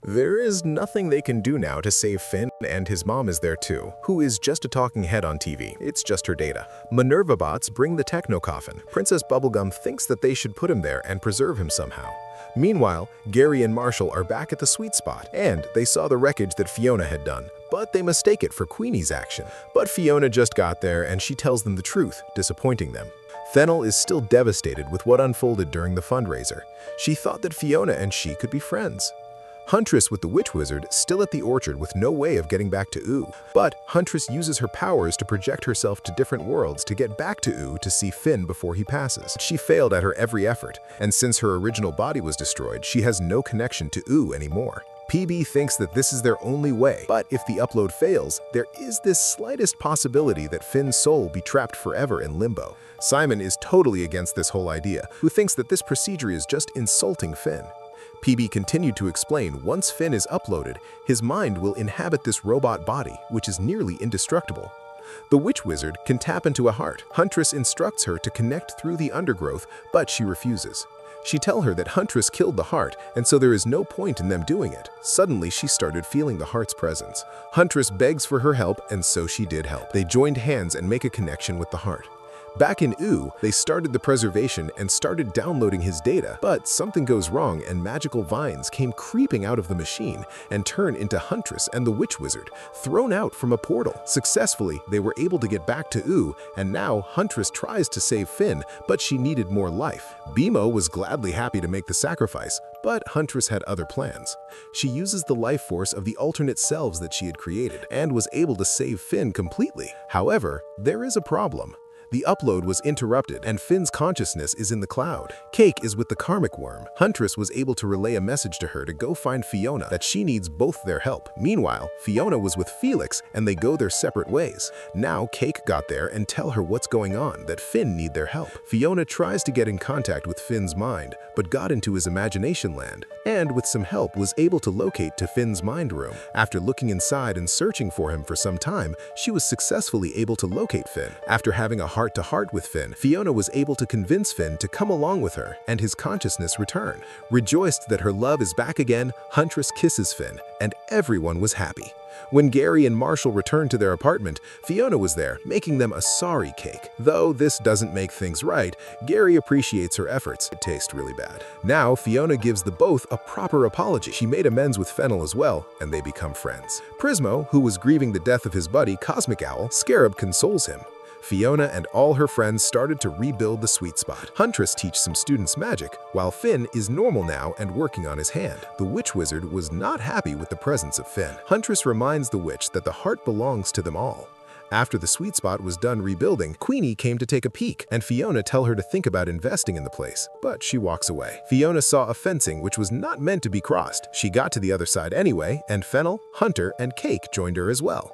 There is nothing they can do now to save Finn, and his mom is there too, who is just a talking head on TV. It's just her data. Minerva bots bring the techno coffin. Princess Bubblegum thinks that they should put him there and preserve him somehow. Meanwhile, Gary and Marshall are back at the sweet spot, and they saw the wreckage that Fiona had done, but they mistake it for Queenie's action. But Fiona just got there and she tells them the truth, disappointing them. Fennel is still devastated with what unfolded during the fundraiser. She thought that Fiona and she could be friends. Huntress with the Witch Wizard still at the orchard with no way of getting back to Ooh. But Huntress uses her powers to project herself to different worlds to get back to Ooh to see Finn before he passes. She failed at her every effort, and since her original body was destroyed, she has no connection to Ooh anymore. PB thinks that this is their only way, but if the upload fails, there is this slightest possibility that Finn's soul be trapped forever in limbo. Simon is totally against this whole idea, who thinks that this procedure is just insulting Finn. PB continued to explain once Finn is uploaded, his mind will inhabit this robot body, which is nearly indestructible. The Witch Wizard can tap into a heart. Huntress instructs her to connect through the undergrowth, but she refuses. She tells her that Huntress killed the heart, and so there is no point in them doing it. Suddenly, she started feeling the heart's presence. Huntress begs for her help, and so she did help. They joined hands and make a connection with the heart. Back in Ooh, they started the preservation and started downloading his data, but something goes wrong and magical vines came creeping out of the machine and turn into Huntress and the Witch Wizard, thrown out from a portal. Successfully, they were able to get back to Ooh, and now Huntress tries to save Finn, but she needed more life. Bimo was gladly happy to make the sacrifice, but Huntress had other plans. She uses the life force of the alternate selves that she had created and was able to save Finn completely. However, there is a problem. The upload was interrupted, and Finn's consciousness is in the cloud. Cake is with the karmic worm. Huntress was able to relay a message to her to go find Fiona, that she needs both their help. Meanwhile, Fiona was with Felix, and they go their separate ways. Now Cake got there and tell her what's going on, that Finn need their help. Fiona tries to get in contact with Finn's mind, but got into his imagination land, and with some help was able to locate to Finn's mind room. After looking inside and searching for him for some time, she was successfully able to locate Finn. After having a heart-to-heart with Finn, Fiona was able to convince Finn to come along with her, and his consciousness returned. Rejoiced that her love is back again, Huntress kisses Finn, and everyone was happy. When Gary and Marshall returned to their apartment, Fiona was there, making them a sorry cake. Though this doesn't make things right, Gary appreciates her efforts. It tastes really bad. Now, Fiona gives the both a proper apology. She made amends with Fennel as well, and they become friends. Prismo, who was grieving the death of his buddy, Cosmic Owl, Scarab consoles him. Fiona and all her friends started to rebuild the sweet spot. Huntress teaches some students magic, while Finn is normal now and working on his hand. The Witch Wizard was not happy with the presence of Finn. Huntress reminds the witch that the heart belongs to them all. After the sweet spot was done rebuilding, Queenie came to take a peek, and Fiona tells her to think about investing in the place, but she walks away. Fiona saw a fencing which was not meant to be crossed. She got to the other side anyway, and Fennel, Hunter, and Cake joined her as well.